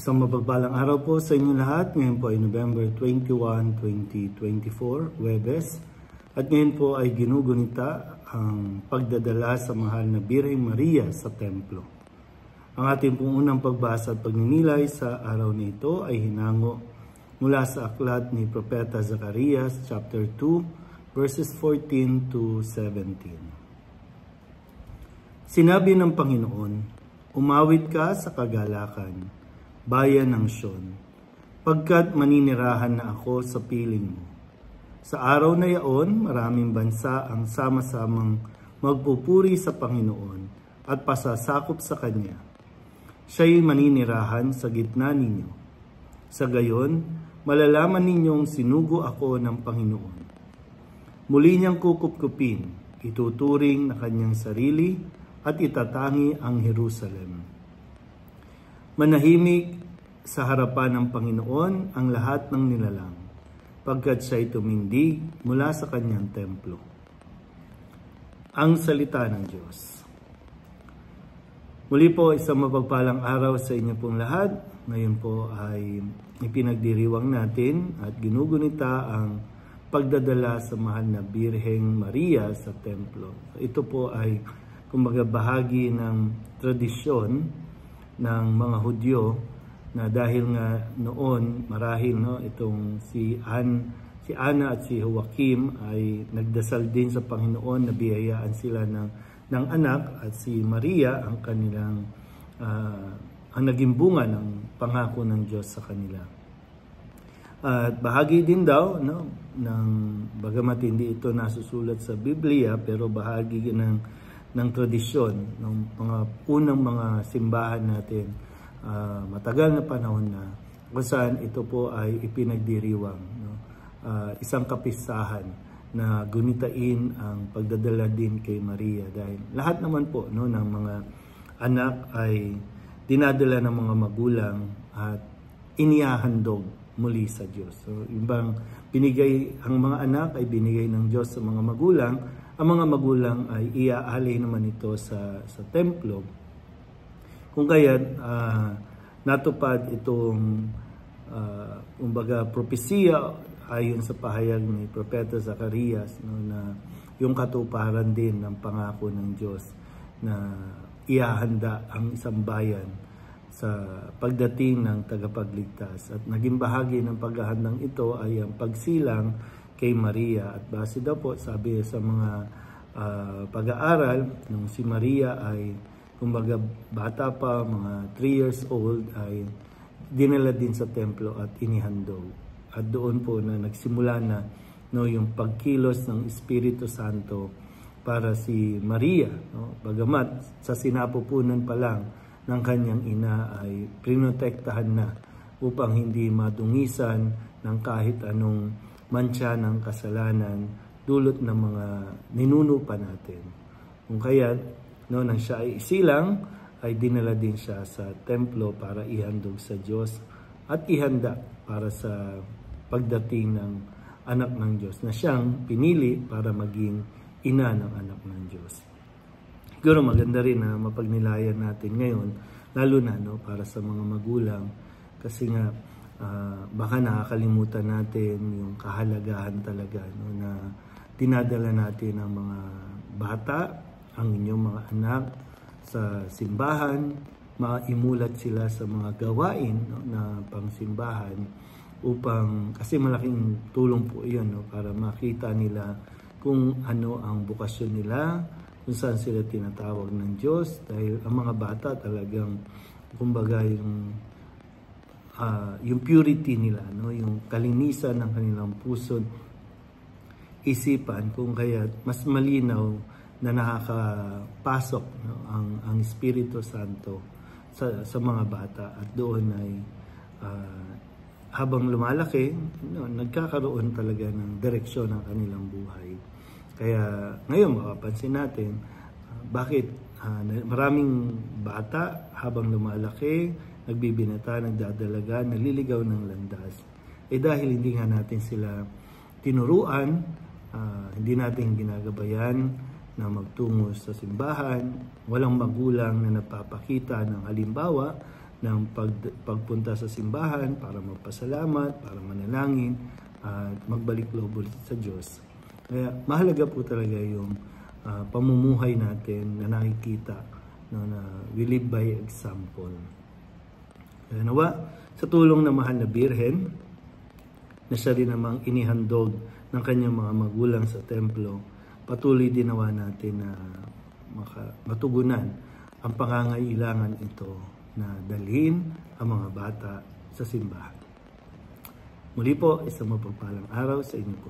Isang mapagpalang araw po sa inyo lahat. Ngayon po ay November 21, 2024, Huwebes. At ngayon po ay ginugunita ang pagdadala sa mahal na Birheng Maria sa templo. Ang ating pong unang pagbasa at pagninilay sa araw na ito ay hinango mula sa aklat ni Propeta Zacarias, chapter 2, verses 14 to 17. Sinabi ng Panginoon, umawit ka sa kagalakan, bayan ng Sion, pagkat maninirahan na ako sa piling mo. Sa araw na yaon, maraming bansa ang sama-samang magpupuri sa Panginoon at pasasakop sa Kanya. Siya'y maninirahan sa gitna ninyo. Sa gayon, malalaman ninyong sinugo ako ng Panginoon. Muli niyang kukupkupin, ituturing na Kanyang sarili at itatangi ang Jerusalem. Manahimik sa harapan ng Panginoon ang lahat ng nilalang, pagkat siya'y tumindig mula sa Kanyang templo. Ang salita ng Diyos. Muli po, isang mapagpalang araw sa inyo pong lahat. Ngayon po ay ipinagdiriwang natin at ginugunita ang pagdadala sa mahal na Birheng Maria sa templo. Ito po ay kumbaga bahagi ng tradisyon ng mga Hudyo na dahil nga noon marahil itong si Ana at si Joachim ay nagdasal din sa Panginoon na biyayaan sila ng anak, at si Maria ang kanilang ang naging bunga ng pangako ng Diyos sa kanila. At bahagi din daw ng bagamat hindi ito nasusulat sa Biblia, pero bahagi ng tradisyon ng mga unang mga simbahan natin matagal na panahon na, kung saan ito po ay ipinagdiriwang, isang kapistahan na gunitain ang pagdadala din kay Maria, dahil lahat naman po ng mga anak ay dinadala ng mga magulang at inihahandog muli sa Diyos. So, ibang ang mga anak ay binigay ng Diyos sa mga magulang. Ang mga magulang ay iaalay naman ito sa templo. Kung kaya't natupad itong kumbaga propesiya ayon sa pahayag ni Propeta Zacarias, na yung katuparan din ng pangako ng Diyos na ihahanda ang isang bayan sa pagdating ng tagapagligtas. At naging bahagi ng paghahandang ito ay ang pagsilang kay Maria. At base daw po, sabi sa mga pag-aaral, nung si Maria ay kumbaga bata pa, mga 3 years old, ay dinala din sa templo at inihandog. At doon po na nagsimula na yung pagkilos ng Espiritu Santo para si Maria. Bagamat sa sinapupunan pa lang ng kanyang ina ay prinotektahan na upang hindi madungisan ng kahit anong mantsa ng kasalanan dulot ng mga ninuno pa natin. Kung kaya nang siya ay isilang, ay dinala din siya sa templo para ihandog sa Diyos at ihanda para sa pagdating ng anak ng Diyos na siyang pinili para maging ina ng anak ng Diyos. Siguro maganda rin na mapagnilayan natin ngayon, lalo na para sa mga magulang, kasi nga baka nakakalimutan natin yung kahalagahan talaga na dinadala natin ang mga bata, ang inyong mga anak sa simbahan, maimulat sila sa mga gawain na pangsimbahan, upang kasi malaking tulong po iyon para makita nila kung ano ang bukasyon nila, kung saan sila tinatawag ng Diyos, dahil ang mga bata talagang kumbaga yung purity nila, yung kalinisan ng kanilang puso, isipan, kung kaya mas malinaw na nakakapasok ang Espiritu Santo sa mga bata, at doon ay habang lumalaki, nagkakaroon talaga ng direksyon ng kanilang buhay. Kaya ngayon mapapansin natin bakit maraming bata habang lumalaki, nagbibinata, nagdadalaga, naliligaw ng landas. Dahil hindi nga natin sila tinuruan, hindi natin ginagabayan na magtungo sa simbahan, walang magulang na napapakita ng halimbawa ng pagpunta sa simbahan para magpasalamat, para manalangin, at magbalik loob ulit sa Diyos. Kaya mahalaga po talaga yung pamumuhay natin na nakikita, no, na we live by example. Kaya nawa, sa tulong ng mahal na Birhen, na siya rin namang inihandog ng kanyang mga magulang sa templo, patuloy din nawa natin na matugunan ang pangangailangan ito na dalhin ang mga bata sa simbahan. Muli po, isang mapagpalang araw sa inyo po.